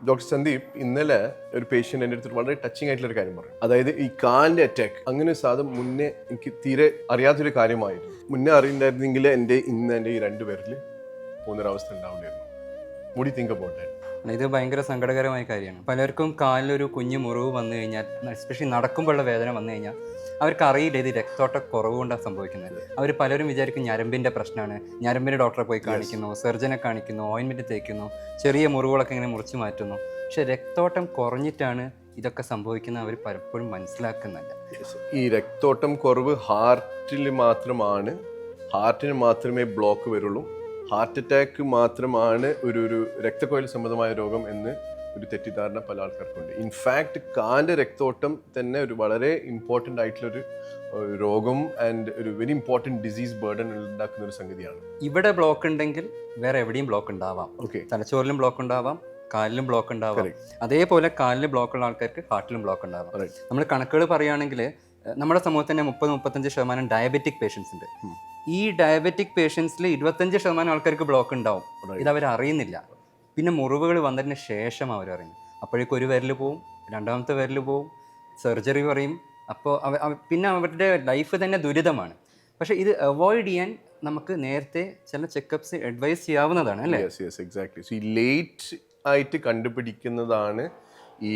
Doctor Sandeep, ഇന്നലെ ഒരു patient എൻ്റെ അടുത്ത് വളരെ ടച്ചിങ് ആയിട്ടുള്ള ഒരു കാര്യം പറഞ്ഞു. അതായത് ഈ കാലിൻ്റെ അറ്റാക്ക് അങ്ങനെ ഒരു സാധനം മുന്നേ എനിക്ക് തീരെ അറിയാത്തൊരു കാര്യമായിരുന്നു. മുന്നേ അറിയണ്ടായിരുന്നെങ്കിൽ എൻ്റെ ഈ 2 പേരിൽ പോകുന്നൊരവസ്ഥ ഉണ്ടാവില്ലായിരുന്നു. മുടി തിങ്ക് അബൌട്ട് ദാറ്റ്. ഇത് ഭയങ്കര സങ്കടകരമായ കാര്യമാണ്. പലർക്കും കാലിലൊരു കുഞ്ഞു മുറിവ് വന്നു കഴിഞ്ഞാൽ, എസ്പെഷ്യലി നടക്കുമ്പോഴുള്ള വേദന വന്നു കഴിഞ്ഞാൽ അവർക്ക് അറിയില്ല ഇത് രക്തോട്ട കുറവ് കൊണ്ടാണ് സംഭവിക്കുന്നത്. അവർ പലരും വിചാരിക്കും ഞരമ്പിൻ്റെ പ്രശ്നമാണ്, ഞരമ്പിൻ്റെ ഡോക്ടറെ പോയി കാണിക്കുന്നു, സർജനെ കാണിക്കുന്നു, ഓയിൻമെൻറ്റ് തേക്കുന്നു, ചെറിയ മുറിവുകളൊക്കെ ഇങ്ങനെ മുറിച്ച് മാറ്റുന്നു. പക്ഷെ രക്തോട്ടം കുറഞ്ഞിട്ടാണ് ഇതൊക്കെ സംഭവിക്കുന്നത് അവർ പലപ്പോഴും മനസ്സിലാക്കുന്നില്ല. ഈ രക്തോട്ടം കുറവ് ഹാർട്ടിന് മാത്രമേ ബ്ലോക്ക് വരുള്ളൂ. ഹാർട്ട് അറ്റാക്ക് മാത്രമാണ് ഒരു രക്തക്കൊഴൽ സംബന്ധമായ രോഗം എന്ന് ഒരു തെറ്റിദ്ധാരണ പല ആൾക്കാർക്കുണ്ട്. ഇൻഫാക്ട് കാലിൻ്റെ രക്തോട്ടം തന്നെ ഒരു വളരെ ഇമ്പോർട്ടൻ്റ് ആയിട്ടുള്ളൊരു രോഗം ആൻഡ് ഒരു വെരി ഇമ്പോർട്ടൻറ്റ് ഡിസീസ് ബേർഡൻ ഉണ്ടാക്കുന്ന ഒരു സംഗതിയാണ്. ഇവിടെ ബ്ലോക്ക് ഉണ്ടെങ്കിൽ വേറെ എവിടെയും ബ്ലോക്ക് ഉണ്ടാവാം. ഓക്കെ, തലച്ചോറിലും ബ്ലോക്ക് ഉണ്ടാവാം, കാലിലും ബ്ലോക്ക് ഉണ്ടാവാം. അതേപോലെ കാലിൽ ബ്ലോക്ക് ഉള്ള ആൾക്കാർക്ക് ഹാർട്ടിലും ബ്ലോക്ക് ഉണ്ടാവാം. നമ്മൾ കണക്കുകൾ പറയുകയാണെങ്കിൽ നമ്മുടെ സമൂഹത്തിൽ തന്നെ 30-35% ഡയബറ്റിക് പേഷ്യൻസ് ഉണ്ട്. ഈ ഡയബറ്റിക് പേഷ്യൻസിൽ 25% ആൾക്കാർക്ക് ബ്ലോക്ക് ഉണ്ടാവും. ഇതവർ അറിയുന്നില്ല. പിന്നെ മുറിവുകൾ വന്നതിന് ശേഷം അവരറിയുന്നു. അപ്പോഴേക്കും ഒരു വിരൽ പോവും, രണ്ടാമത്തെ വിരൽ പോവും, സർജറി പറയും. അപ്പോൾ പിന്നെ അവരുടെ ലൈഫ് തന്നെ ദുരിതമാണ്. പക്ഷേ ഇത് അവോയ്ഡ് ചെയ്യാൻ നമുക്ക് നേരത്തെ ചില ചെക്കപ്സ് അഡ്വൈസ് ചെയ്യാവുന്നതാണ്, അല്ലേ? Yes exactly. സോ ഈ ലേറ്റ് ആയിട്ട് കണ്ടുപിടിക്കുന്നതാണ് ഈ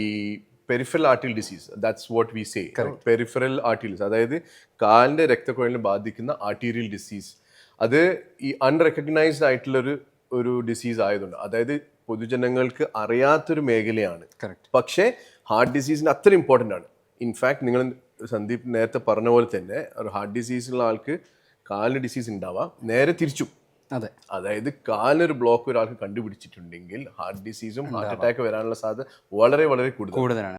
peripheral artery disease. That's what we say. Peripheral artery disease, അതായത് കാലിൻ്റെ രക്തക്കുഴലിനെ ബാധിക്കുന്ന ആർട്ടീരിയൽ ഡിസീസ്. അത് ഈ അൺറെക്കഗ്നൈസ്ഡ് ആയിട്ടുള്ളൊരു ഡിസീസ് ആയതുകൊണ്ട്, അതായത് പൊതുജനങ്ങൾക്ക് അറിയാത്തൊരു മേഖലയാണ്. പക്ഷേ ഹാർട്ട് ഡിസീസിന് അത്ര ഇമ്പോർട്ടൻ്റ് ആണ്. ഇൻഫാക്ട് നിങ്ങൾ സന്ദീപ് നേരത്തെ പറഞ്ഞ പോലെ തന്നെ ഒരു ഹാർട്ട് ഡിസീസുള്ള ആൾക്ക് കാലിന് ഡിസീസ് ഉണ്ടാവാം, നേരെ തിരിച്ചും. അതെ, അതായത് കാലിനൊരു ബ്ലോക്ക് ഒരാൾക്ക് കണ്ടുപിടിച്ചിട്ടുണ്ടെങ്കിൽ ഹാർട്ട് ഡിസീസും ഹാർട്ട് അറ്റാക്ക് വരാനുള്ള സാധ്യത വളരെ വളരെ കൂടുതലാണ്.